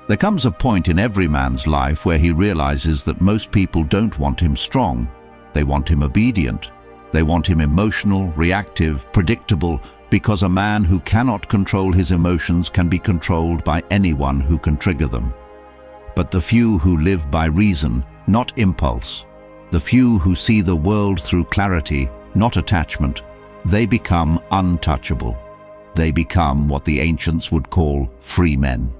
There comes a point in every man's life where he realizes that most people don't want him strong. They want him obedient. They want him emotional, reactive, predictable, because a man who cannot control his emotions can be controlled by anyone who can trigger them. But the few who live by reason, not impulse, the few who see the world through clarity, not attachment, they become untouchable. They become what the ancients would call free men.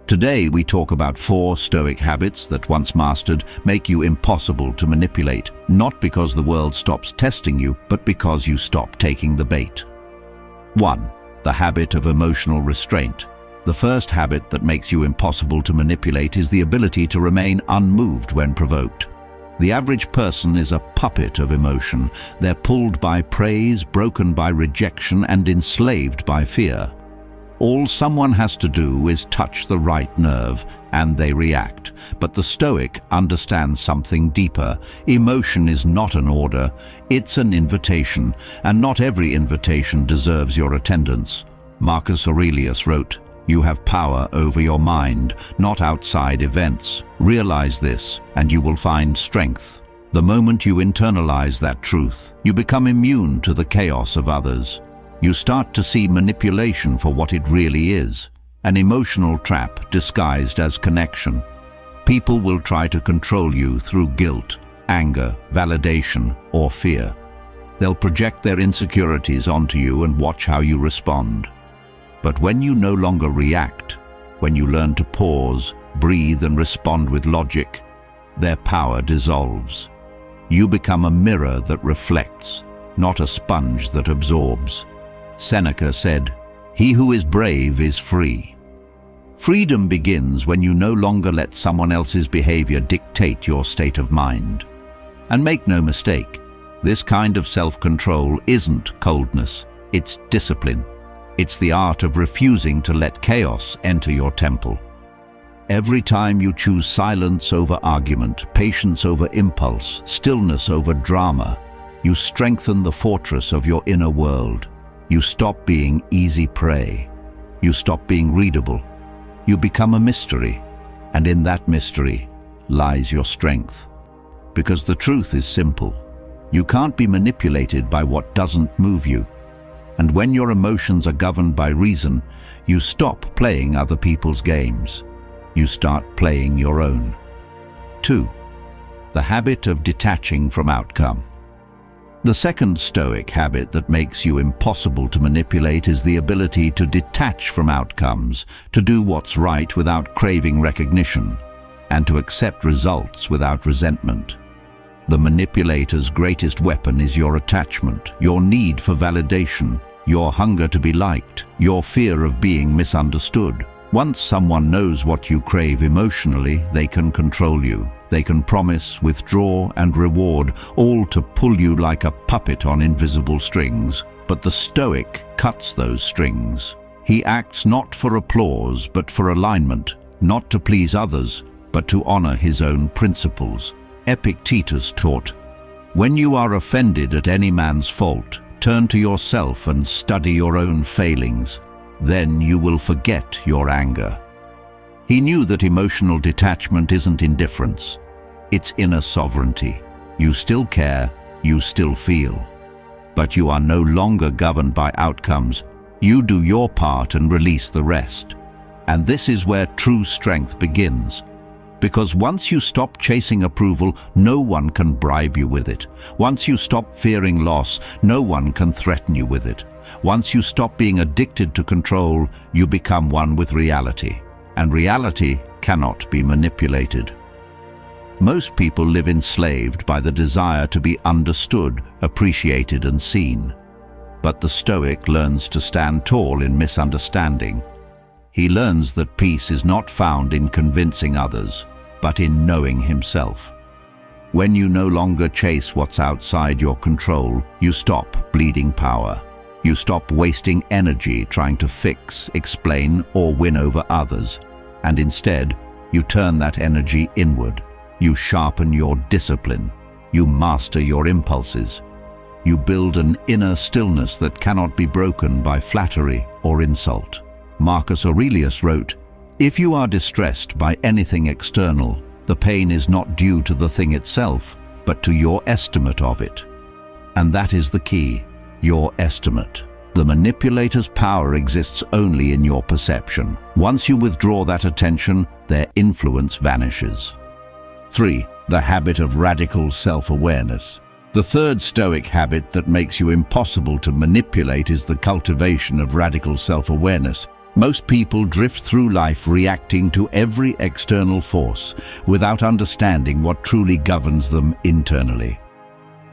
Today we talk about 4 Stoic habits that, once mastered, make you impossible to manipulate, not because the world stops testing you, but because you stop taking the bait. 1. The habit of emotional restraint. The first habit that makes you impossible to manipulate is the ability to remain unmoved when provoked. The average person is a puppet of emotion. They're pulled by praise, broken by rejection, and enslaved by fear. All someone has to do is touch the right nerve, and they react. But the Stoic understands something deeper. Emotion is not an order, it's an invitation, and not every invitation deserves your attendance. Marcus Aurelius wrote, "You have power over your mind, not outside events. Realize this, and you will find strength." The moment you internalize that truth, you become immune to the chaos of others. You start to see manipulation for what it really is, an emotional trap disguised as connection. People will try to control you through guilt, anger, validation, or fear. They'll project their insecurities onto you and watch how you respond. But when you no longer react, when you learn to pause, breathe, and respond with logic, their power dissolves. You become a mirror that reflects, not a sponge that absorbs. Seneca said, "He who is brave is free." Freedom begins when you no longer let someone else's behavior dictate your state of mind. And make no mistake, this kind of self-control isn't coldness, it's discipline. It's the art of refusing to let chaos enter your temple. Every time you choose silence over argument, patience over impulse, stillness over drama, you strengthen the fortress of your inner world. You stop being easy prey. You stop being readable. You become a mystery, and in that mystery lies your strength. Because the truth is simple. You can't be manipulated by what doesn't move you. And when your emotions are governed by reason, you stop playing other people's games. You start playing your own. 2. The habit of detaching from outcome. The second Stoic habit that makes you impossible to manipulate is the ability to detach from outcomes, to do what's right without craving recognition, and to accept results without resentment. The manipulator's greatest weapon is your attachment, your need for validation, your hunger to be liked, your fear of being misunderstood. Once someone knows what you crave emotionally, they can control you. They can promise, withdraw, and reward, all to pull you like a puppet on invisible strings. But the Stoic cuts those strings. He acts not for applause, but for alignment, not to please others, but to honor his own principles. Epictetus taught, "When you are offended at any man's fault, turn to yourself and study your own failings. Then you will forget your anger." He knew that emotional detachment isn't indifference. It's inner sovereignty. You still care, you still feel. But you are no longer governed by outcomes. You do your part and release the rest. And this is where true strength begins. Because once you stop chasing approval, no one can bribe you with it. Once you stop fearing loss, no one can threaten you with it. Once you stop being addicted to control, you become one with reality. And reality cannot be manipulated. Most people live enslaved by the desire to be understood, appreciated, and seen. But the Stoic learns to stand tall in misunderstanding. He learns that peace is not found in convincing others, but in knowing himself. When you no longer chase what's outside your control, you stop bleeding power. You stop wasting energy trying to fix, explain, or win over others. And instead, you turn that energy inward. You sharpen your discipline. You master your impulses. You build an inner stillness that cannot be broken by flattery or insult. Marcus Aurelius wrote, If you are distressed by anything external, the pain is not due to the thing itself, but to your estimate of it. And that is the key, your estimate. The manipulator's power exists only in your perception. Once you withdraw that attention, their influence vanishes. 3. The habit of radical self-awareness. The third Stoic habit that makes you impossible to manipulate is the cultivation of radical self-awareness. Most people drift through life reacting to every external force without understanding what truly governs them internally.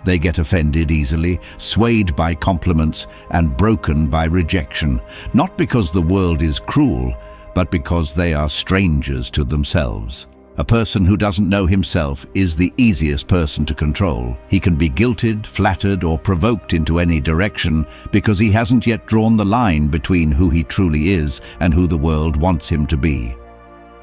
They get offended easily, swayed by compliments, and broken by rejection, not because the world is cruel, but because they are strangers to themselves. A person who doesn't know himself is the easiest person to control. He can be guilted, flattered, or provoked into any direction because he hasn't yet drawn the line between who he truly is and who the world wants him to be.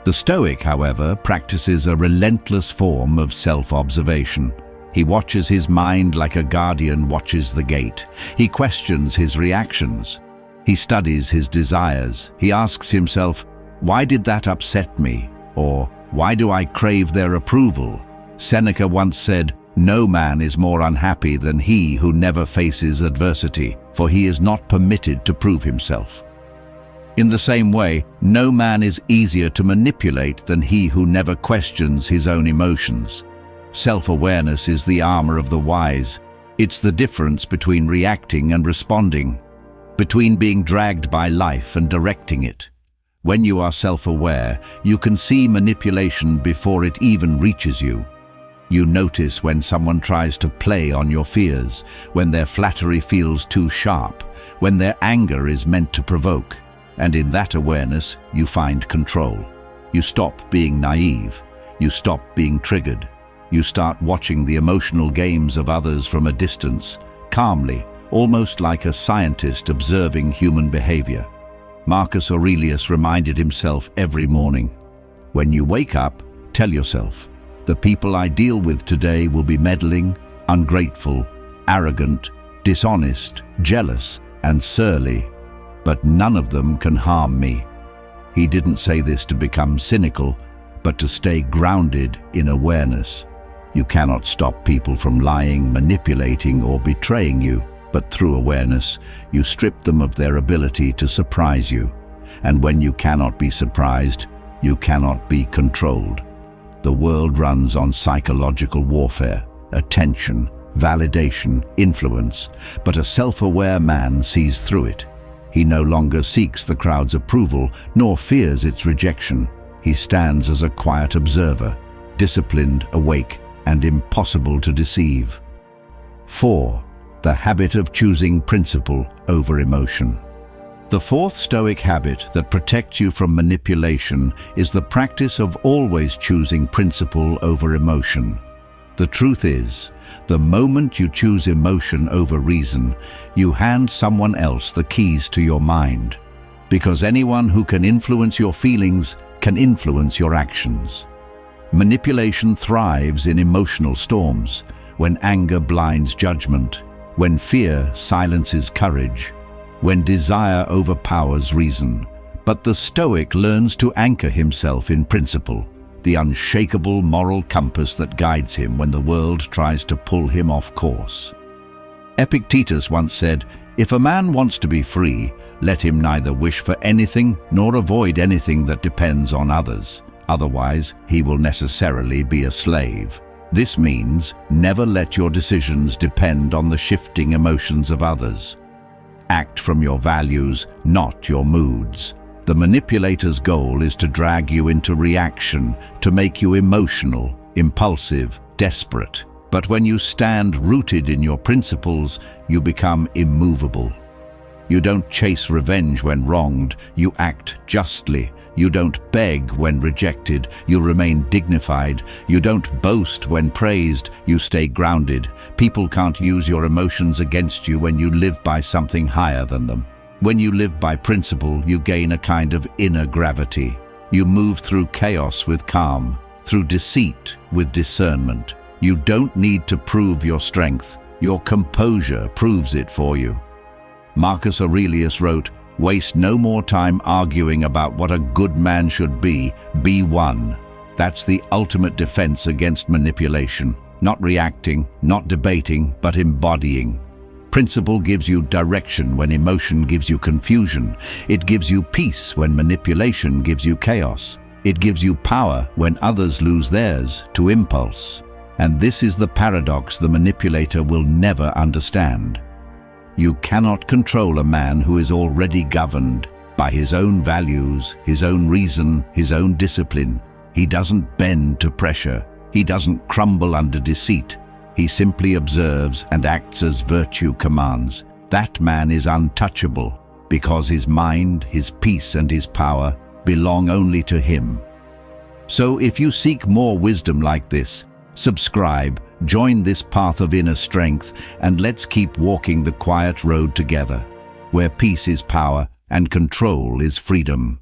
The Stoic, however, practices a relentless form of self-observation. He watches his mind like a guardian watches the gate. He questions his reactions. He studies his desires. He asks himself, "Why did that upset me?" Or, "Why do I crave their approval?" Seneca once said, "No man is more unhappy than he who never faces adversity, for he is not permitted to prove himself." In the same way, no man is easier to manipulate than he who never questions his own emotions. Self-awareness is the armor of the wise. It's the difference between reacting and responding, between being dragged by life and directing it. When you are self-aware, you can see manipulation before it even reaches you. You notice when someone tries to play on your fears, when their flattery feels too sharp, when their anger is meant to provoke. And in that awareness, you find control. You stop being naive. You stop being triggered. You start watching the emotional games of others from a distance, calmly, almost like a scientist observing human behavior. Marcus Aurelius reminded himself every morning, "When you wake up, tell yourself, the people I deal with today will be meddling, ungrateful, arrogant, dishonest, jealous, and surly, but none of them can harm me." He didn't say this to become cynical, but to stay grounded in awareness. You cannot stop people from lying, manipulating, or betraying you. But through awareness, you strip them of their ability to surprise you. And when you cannot be surprised, you cannot be controlled. The world runs on psychological warfare, attention, validation, influence, but a self-aware man sees through it. He no longer seeks the crowd's approval, nor fears its rejection. He stands as a quiet observer, disciplined, awake, and impossible to deceive. 4. The habit of choosing principle over emotion. The fourth Stoic habit that protects you from manipulation is the practice of always choosing principle over emotion. The truth is, the moment you choose emotion over reason, you hand someone else the keys to your mind. Because anyone who can influence your feelings can influence your actions. Manipulation thrives in emotional storms, when anger blinds judgment, when fear silences courage, when desire overpowers reason. But the Stoic learns to anchor himself in principle, the unshakable moral compass that guides him when the world tries to pull him off course. Epictetus once said, "If a man wants to be free, let him neither wish for anything nor avoid anything that depends on others. Otherwise, he will necessarily be a slave." This means never let your decisions depend on the shifting emotions of others. Act from your values, not your moods. The manipulator's goal is to drag you into reaction, to make you emotional, impulsive, desperate. But when you stand rooted in your principles, you become immovable. You don't chase revenge when wronged, you act justly. You don't beg when rejected, you remain dignified. You don't boast when praised, you stay grounded. People can't use your emotions against you when you live by something higher than them. When you live by principle, you gain a kind of inner gravity. You move through chaos with calm, through deceit with discernment. You don't need to prove your strength. Your composure proves it for you. Marcus Aurelius wrote, Waste no more time arguing about what a good man should be. Be one. That's the ultimate defense against manipulation. Not reacting, not debating, but embodying. Principle gives you direction when emotion gives you confusion. It gives you peace when manipulation gives you chaos. It gives you power when others lose theirs to impulse. And this is the paradox the manipulator will never understand. You cannot control a man who is already governed by his own values, his own reason, his own discipline. He doesn't bend to pressure. He doesn't crumble under deceit. He simply observes and acts as virtue commands. That man is untouchable because his mind, his peace, and his power belong only to him. So if you seek more wisdom like this, subscribe, join this path of inner strength, and let's keep walking the quiet road together, where peace is power and control is freedom.